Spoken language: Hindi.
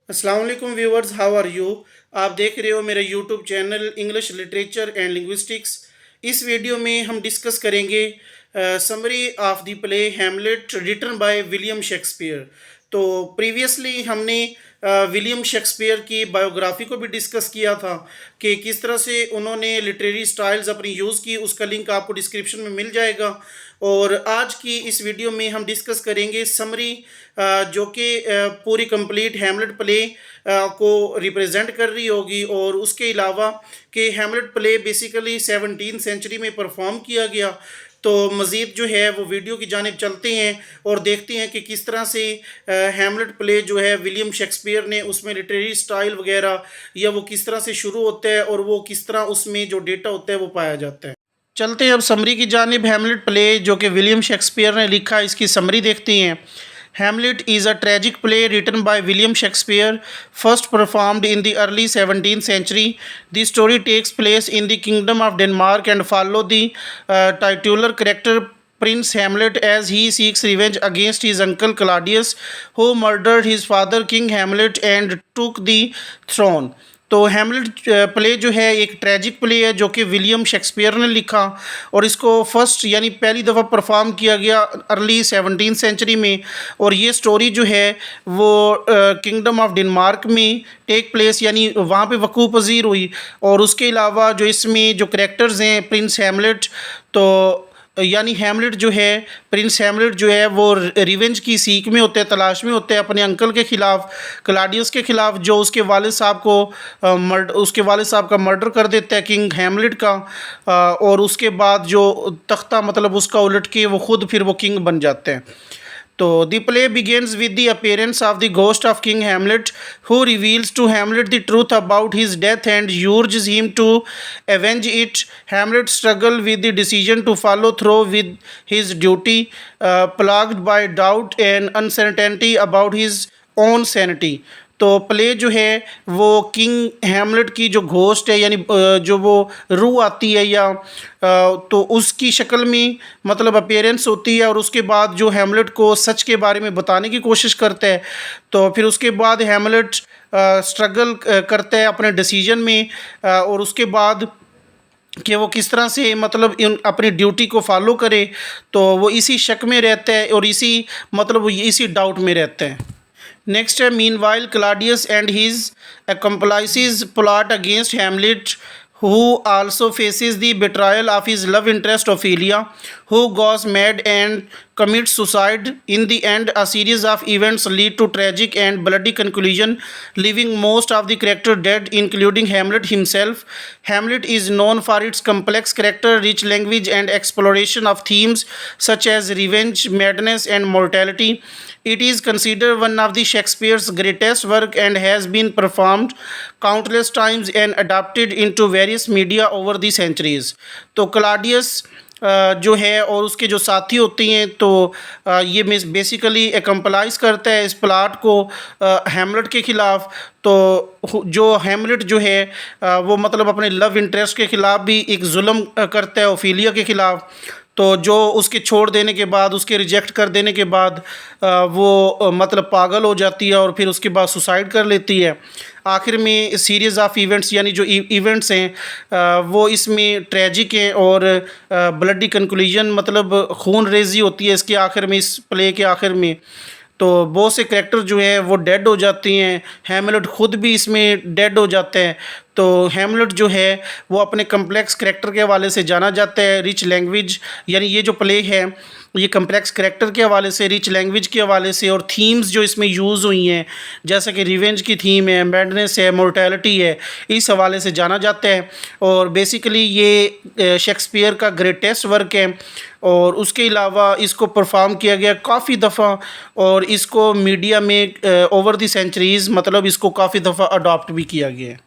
अस्सलाम वालेकुम व्यूवर्स, हाउ आर यू। आप देख रहे हो मेरा YouTube channel English literature and linguistics. इस वीडियो में हम डिस्कस करेंगे summary of the play Hamlet written by William Shakespeare. तो प्रीवियसली हमने विलियम शेक्सपियर की बायोग्राफी को भी डिस्कस किया था कि किस तरह से उन्होंने लिटरेरी स्टाइल्स अपनी यूज़ की। उसका लिंक आपको डिस्क्रिप्शन में मिल जाएगा। और आज की इस वीडियो में हम डिस्कस करेंगे समरी जो कि पूरी कंप्लीट हैमलेट प्ले को रिप्रेजेंट कर रही होगी। और उसके अलावा कि हैमलेट प्ले बेसिकली 17th सेंचुरी में परफॉर्म किया गया। तो मज़ीद जो है वो वीडियो की जानिब चलते हैं और देखते हैं कि किस तरह से हैमलेट प्ले जो है विलियम शेक्सपियर ने उसमें लिटरेरी स्टाइल वगैरह या वो किस तरह से शुरू होता है और वो किस तरह उसमें जो डेटा होता है वो पाया जाता है। चलते हैं अब समरी की जानिब। हैमलेट प्ले जो कि विलियम शेक्सपियर ने लिखा, इसकी समरी देखते हैं। Hamlet is a tragic play written by William Shakespeare, first performed in the early 17th century. The story takes place in the Kingdom of Denmark and follows the titular character Prince Hamlet as he seeks revenge against his uncle Claudius, who murdered his father King Hamlet and took the throne. तो हैमलेट प्ले जो है एक ट्रेजिक प्ले है जो कि विलियम शेक्सपियर ने लिखा और इसको फर्स्ट यानी पहली दफ़ा परफॉर्म किया गया अर्ली 17th सेंचुरी में। और ये स्टोरी जो है वो किंगडम ऑफ डेनमार्क में टेक प्लेस यानी वहाँ पे वकूफ़ पज़ीर हुई। और उसके अलावा जो इसमें जो करैक्टर्स हैं प्रिंस हैमलेट, तो यानी हैमलेट जो है प्रिंस हैमलेट जो है वो रिवेंज की सीख में होते हैं, तलाश में होते हैं अपने अंकल के ख़िलाफ़, क्लाडियस के ख़िलाफ़, जो उसके वालिद साहब को उसके वालिद साहब का मर्डर कर देता है किंग हैमलेट का। और उसके बाद जो तख्ता मतलब उसका उलट के वो ख़ुद फिर वो किंग बन जाते हैं। तो the play begins with the appearance of the ghost of King Hamlet, who reveals to Hamlet the truth about his death and urges him to avenge it. Hamlet struggles with the decision to follow through with his duty, plagued by doubt and uncertainty about his own sanity. तो प्ले जो है वो किंग हैमलेट की जो घोस्ट है यानी जो वो रूह आती है या तो उसकी शक्ल में मतलब अपीयरेंस होती है और उसके बाद जो हैमलेट को सच के बारे में बताने की कोशिश करता है। तो फिर उसके बाद हैमलेट स्ट्रगल करता है अपने डिसीजन में और उसके बाद कि वो किस तरह से मतलब अपनी ड्यूटी को फॉलो करे। तो वो इसी शक में रहता है और इसी मतलब वो इसी डाउट में रहता है। Next, meanwhile, Claudius and his accomplices plot against Hamlet, who also faces the betrayal of his love interest Ophelia, who goes mad and commits suicide. In the end, a series of events lead to tragic and bloody conclusion, leaving most of the characters dead, including Hamlet himself. Hamlet is known for its complex character, rich language, and exploration of themes such as revenge, madness, and mortality. It is considered one of the Shakespeare's greatest work and has been performed countless times and adapted into various media over the centuries. तो क्लाडियस जो है और उसके जो साथी होती हैं तो ये बेसिकली एकम्पलाइज करता है इस प्लाट को हैमलेट के ख़िलाफ़। तो जो हैमलेट जो है वो मतलब अपने लव इंटरेस्ट के ख़िलाफ़ भी एक जुल्म करता है ओफीलिया के ख़िलाफ़। तो जो उसके छोड़ देने के बाद उसके रिजेक्ट कर देने के बाद वो मतलब पागल हो जाती है और फिर उसके बाद सुसाइड कर लेती है। आखिर में सीरीज़ ऑफ इवेंट्स यानी जो इवेंट्स हैं वो इसमें ट्रेजिक हैं और ब्लडी कंक्लूजन मतलब खून रेजी होती है इसके आखिर में, इस प्ले के आखिर में। तो बहुत से करैक्टर जो हैं वो डेड हो जाती हैं, हैमलेट ख़ुद भी इसमें डेड हो जाते हैं। तो हैमलेट जो है वो अपने कम्प्लेक्स करैक्टर के हवाले से जाना जाता है, रिच लैंग्वेज यानी ये जो प्ले है ये कम्प्लेक्स करैक्टर के हवाले से, रिच लैंग्वेज के हवाले से और थीम्स जो इसमें यूज़ हुई हैं जैसे कि रिवेंज की थीम है, मैडनेस है, मोर्टेलिटी है, इस हवाले से जाना जाता है। और बेसिकली ये शेक्सपियर का ग्रेटेस्ट वर्क है और उसके अलावा इसको परफॉर्म किया गया काफ़ी दफ़ा और इसको मीडिया में ओवर द सेंचुरीज़ मतलब इसको काफ़ी दफ़ा अडॉप्ट भी किया गया है।